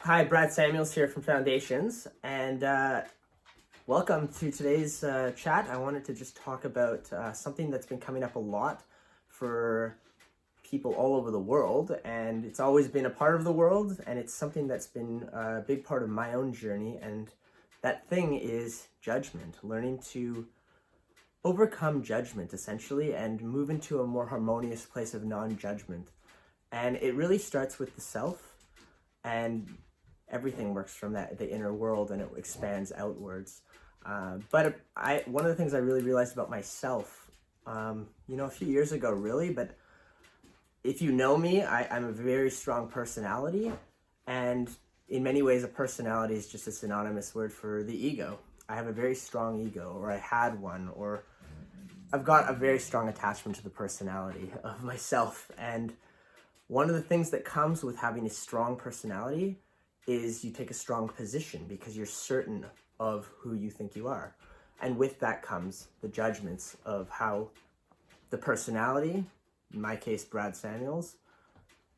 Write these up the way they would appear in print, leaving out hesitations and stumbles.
Hi, Brad Samuels here from Foundations, and welcome to today's chat. I wanted to just talk about something that's been coming up a lot for people all over the world, and it's always been a part of the world, and it's something that's been a big part of my own journey, and that thing is judgment, learning to overcome judgment, essentially, and move into a more harmonious place of non-judgment. And it really starts with the self, and everything works from the inner world, and it expands outwards. But one of the things I really realized about myself, a few years ago, really, but if you know me, I'm a very strong personality, and in many ways, a personality is just a synonymous word for the ego. I have a very strong ego, or I had one, or I've got a very strong attachment to the personality of myself. And one of the things that comes with having a strong personality is you take a strong position because you're certain of who you think you are. And with that comes the judgments of how the personality, in my case, Brad Samuels,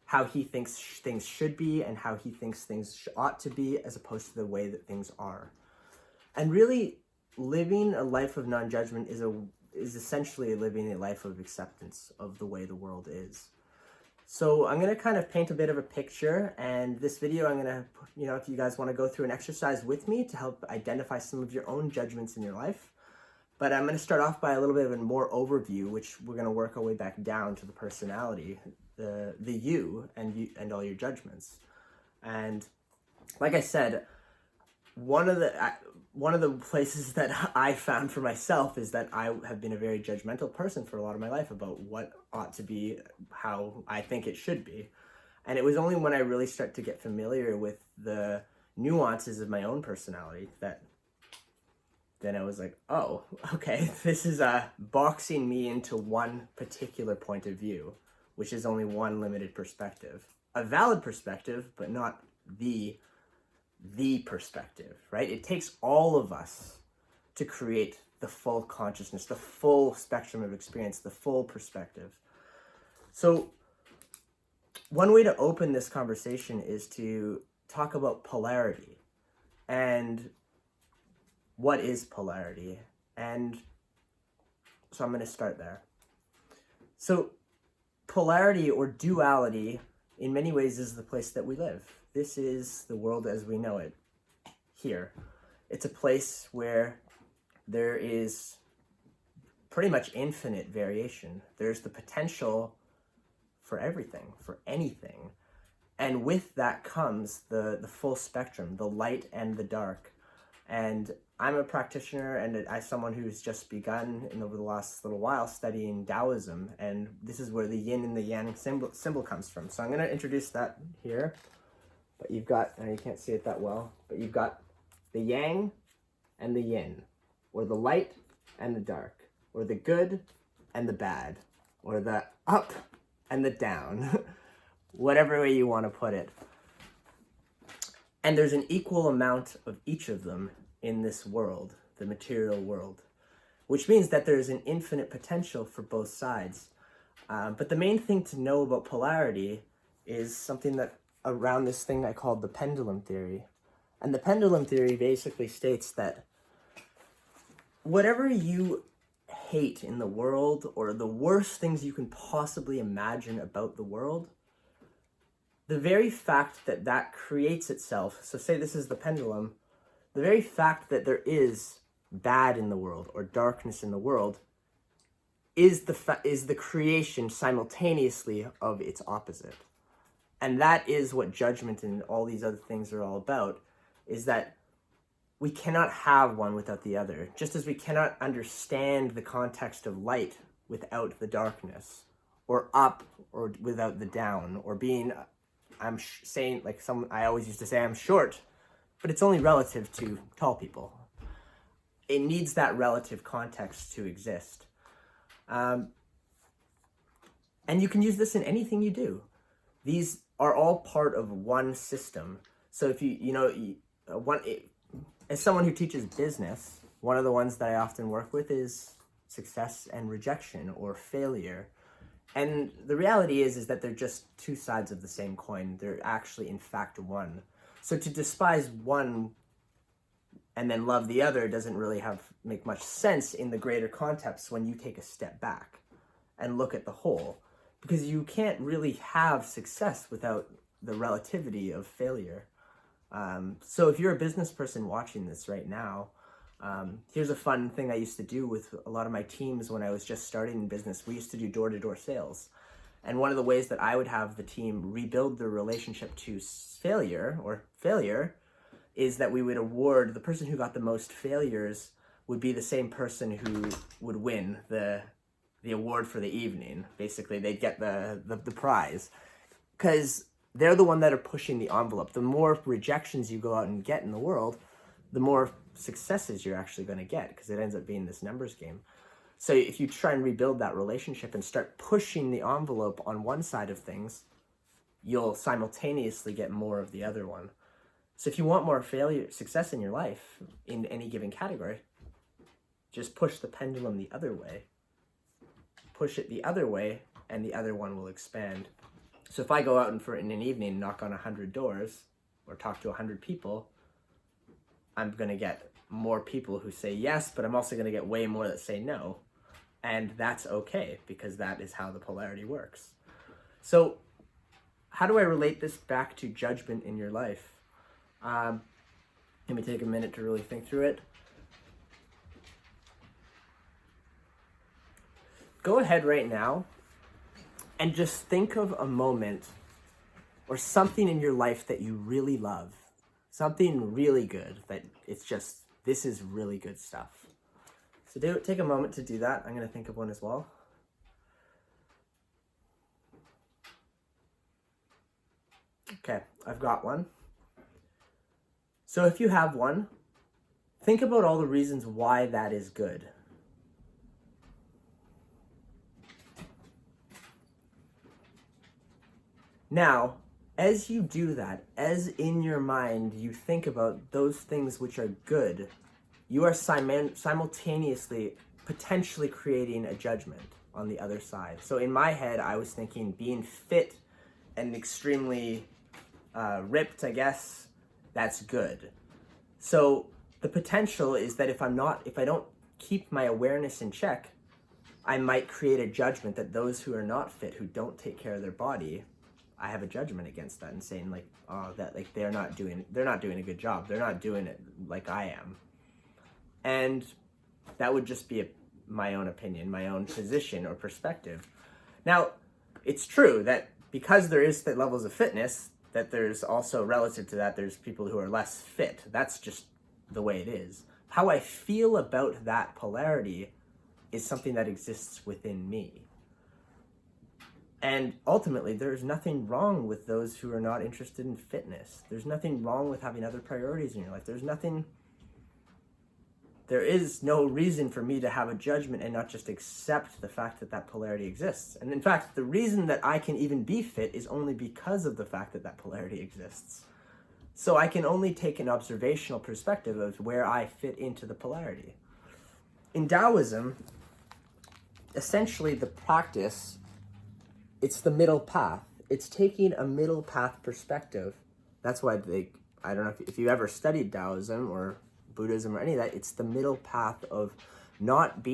how he thinks things should be and how he thinks things ought to be as opposed to the way that things are. And really, living a life of non-judgment is essentially living a life of acceptance of the way the world is. So I'm going to kind of paint a bit of a picture, and this video I'm going to, if you guys want to go through an exercise with me to help identify some of your own judgments in your life. But I'm going to start off by a little bit of a more overview, which we're going to work our way back down to the personality, the you and all your judgments. And like I said, one of the places that I found for myself is that I have been a very judgmental person for a lot of my life about what ought to be, how I think it should be. And it was only when I really start to get familiar with the nuances of my own personality that then I was like, oh, okay, this is boxing me into one particular point of view, which is only one limited perspective. A valid perspective, but not the perspective, right? It takes all of us to create the full consciousness, the full spectrum of experience, the full perspective. So one way to open this conversation is to talk about polarity and what is polarity. And so I'm going to start there. So polarity or duality in many ways is the place that we live. This is the world as we know it here. It's a place where there is pretty much infinite variation. There's the potential for everything, for anything. And with that comes the full spectrum, the light and the dark. And I'm a practitioner and I'm someone who's just begun over the last little while studying Taoism. And this is where the yin and the yang symbol comes from. So I'm going to introduce that here. But you've got, and you can't see it that well, but you've got the yang and the yin, or the light and the dark, or the good and the bad, or the up and the down, whatever way you want to put it. And there's an equal amount of each of them in this world, the material world, which means that there's an infinite potential for both sides. But the main thing to know about polarity is something that around this thing I called the pendulum theory. And the pendulum theory basically states that whatever you hate in the world, or the worst things you can possibly imagine about the world, the very fact that that creates itself, so say this is the pendulum, the very fact that there is bad in the world or darkness in the world is the creation simultaneously of its opposite. And that is what judgment and all these other things are all about, is that we cannot have one without the other. Just as we cannot understand the context of light without the darkness, or up or without the down, or being, saying, like I always used to say I'm short, but it's only relative to tall people. It needs that relative context to exist. And you can use this in anything you do. These are all part of one system. So if as someone who teaches business, one of the ones that I often work with is success and rejection, or failure. And the reality is that they're just two sides of the same coin. They're actually, in fact, one. So to despise one and then love the other doesn't really make much sense in the greater context when you take a step back and look at the whole, because you can't really have success without the relativity of failure. So if you're a business person watching this right now, here's a fun thing I used to do with a lot of my teams when I was just starting in business. We used to do door-to-door sales. And one of the ways that I would have the team rebuild their relationship to failure is that we would award the person who got the most failures would be the same person who would win the award for the evening. Basically, they'd get the prize, because they're the one that are pushing the envelope. The more rejections you go out and get in the world, the more successes you're actually going to get, because it ends up being this numbers game. So if you try and rebuild that relationship and start pushing the envelope on one side of things, you'll simultaneously get more of the other one. So if you want more success in your life, in any given category, just push the pendulum the other way. Push it the other way, and the other one will expand. So if I go out in an evening, knock on 100 doors, or talk to 100 people, I'm going to get more people who say yes, but I'm also going to get way more that say no. And that's okay, because that is how the polarity works. So how do I relate this back to judgment in your life? Let me take a minute to really think through it. Go ahead right now and just think of a moment or something in your life that you really love. Something really good that it's just, this is really good stuff. So take a moment to do that. I'm going to think of one as well. Okay, I've got one. So if you have one, think about all the reasons why that is good. Now, as you do that, as in your mind you think about those things which are good, you are simultaneously potentially creating a judgment on the other side. So in my head, I was thinking being fit and extremely ripped, I guess, that's good. So the potential is that if I don't keep my awareness in check, I might create a judgment that those who are not fit, who don't take care of their body, I have a judgment against that and saying like, oh, that like they're not doing a good job. They're not doing it like I am. And that would just be my own opinion, my own position or perspective. Now, it's true that because there is levels of fitness, that there's also relative to that, there's people who are less fit. That's just the way it is. How I feel about that polarity is something that exists within me. And ultimately, there's nothing wrong with those who are not interested in fitness. There's nothing wrong with having other priorities in your life. There is no reason for me to have a judgment and not just accept the fact that that polarity exists. And in fact, the reason that I can even be fit is only because of the fact that that polarity exists. So I can only take an observational perspective of where I fit into the polarity. In Taoism, essentially the practice, it's the middle path. It's taking a middle path perspective. That's why I don't know if you ever studied Taoism or Buddhism or any of that, it's the middle path of not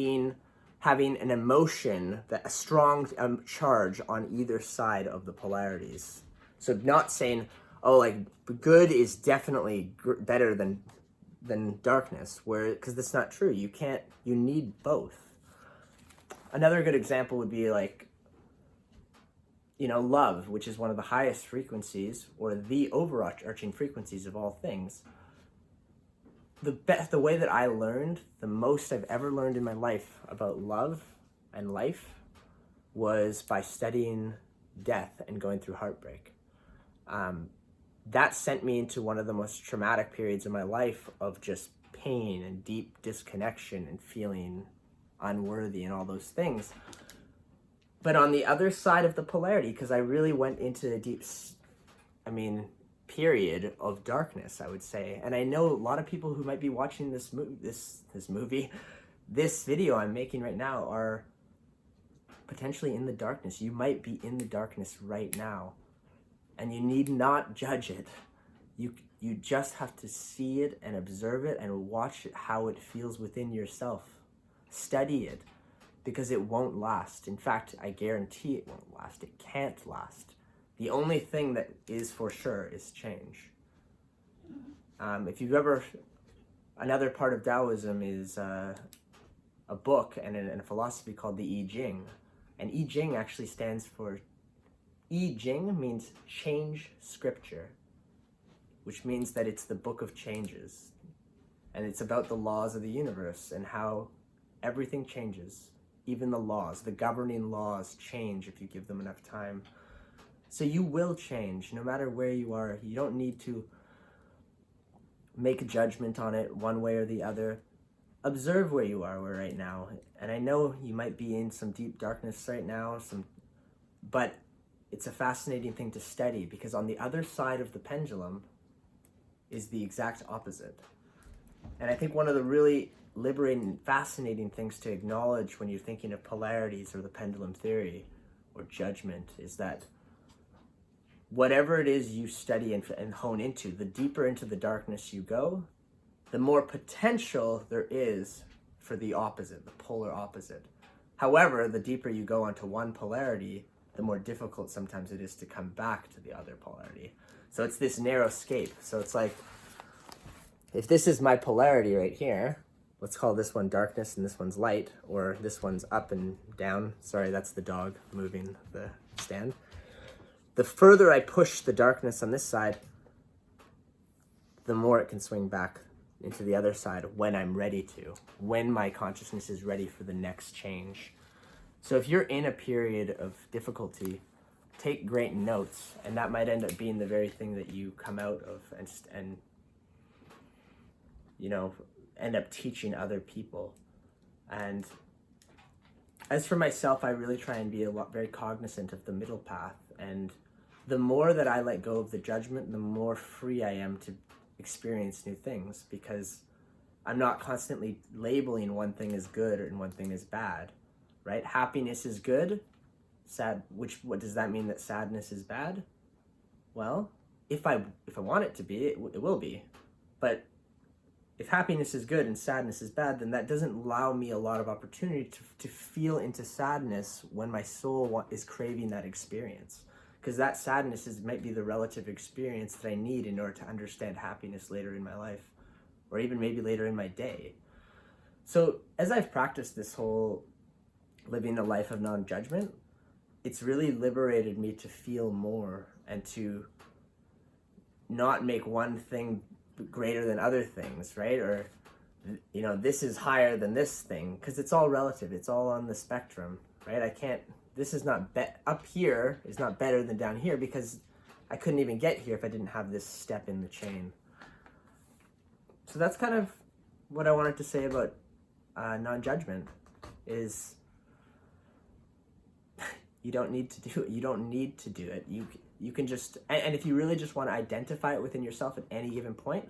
having an emotion, a strong charge on either side of the polarities. So not saying, oh, like good is definitely better than darkness, because that's not true. You need both. Another good example would be like, love, which is one of the highest frequencies or the overarching frequencies of all things. The way that I learned, the most I've ever learned in my life about love and life was by studying death and going through heartbreak. That sent me into one of the most traumatic periods of my life of just pain and deep disconnection and feeling unworthy and all those things. But on the other side of the polarity, because I really went into a deep, period of darkness, I would say. And I know a lot of people who might be watching this video I'm making right now are potentially in the darkness. You might be in the darkness right now, and you need not judge it. You just have to see it and observe it and watch it, how it feels within yourself. Study it, because it won't last. In fact, I guarantee it won't last. It can't last. The only thing that is for sure is change. If you've ever, another part of Taoism is a book and a philosophy called the I Ching. And I Ching actually stands for, I Ching means change scripture, which means that it's the book of changes. And it's about the laws of the universe and how everything changes. Even the laws, the governing laws change if you give them enough time. So you will change no matter where you are. You don't need to make a judgment on it one way or the other. Observe where you are right now. And I know you might be in some deep darkness right now, but it's a fascinating thing to study, because on the other side of the pendulum is the exact opposite. And I think one of the really liberating, fascinating things to acknowledge when you're thinking of polarities or the pendulum theory or judgment is that whatever it is you study and hone into, the deeper into the darkness you go, the more potential there is for the opposite, the polar opposite. However, the deeper you go onto one polarity, the more difficult sometimes it is to come back to the other polarity. So it's this narrow escape. So it's like, if this is my polarity right here, let's call this one darkness and this one's light, or this one's up and down. Sorry, that's the dog moving the stand. The further I push the darkness on this side, the more it can swing back into the other side when I'm ready to, when my consciousness is ready for the next change. So if you're in a period of difficulty, take great notes, and that might end up being the very thing that you come out of and you know, end up teaching other people. And as for myself, I really try and be very cognizant of the middle path. And the more that I let go of the judgment, the more free I am to experience new things, because I'm not constantly labeling one thing as good and one thing as bad, right? Happiness is good. What does that mean, that sadness is bad? Well, if I want it to be, it will be. But if happiness is good and sadness is bad, then that doesn't allow me a lot of opportunity to feel into sadness when my soul is craving that experience. Because that sadness might be the relative experience that I need in order to understand happiness later in my life, or even maybe later in my day. So as I've practiced this whole living a life of non-judgment, it's really liberated me to feel more and to not make one thing greater than other things, right? Or, you know, this is higher than this thing, because it's all relative. It's all on the spectrum, right? This is not, up here is not better than down here, because I couldn't even get here if I didn't have this step in the chain. So that's kind of what I wanted to say about non-judgment, is you don't need to do it. You don't need to do it. You can just, and if you really just want to identify it within yourself at any given point,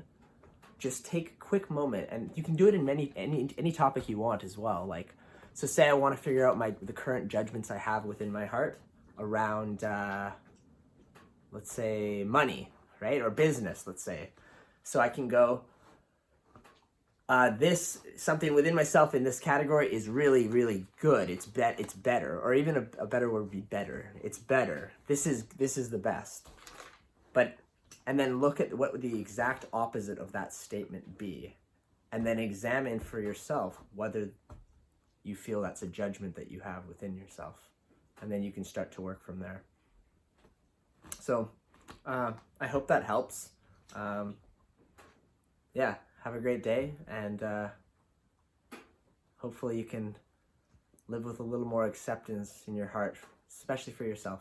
just take a quick moment, and you can do it in any topic you want as well. Like, so say I want to figure out the current judgments I have within my heart around, let's say, money, right? Or business, let's say. So I can go, something within myself in this category is really, really good. It's better, or even a better word would be better. It's better. This is the best. And then look at what would the exact opposite of that statement be, and then examine for yourself whether you feel that's a judgment that you have within yourself, and then you can start to work from there. So I hope that helps. Yeah. Have a great day, and hopefully you can live with a little more acceptance in your heart, especially for yourself.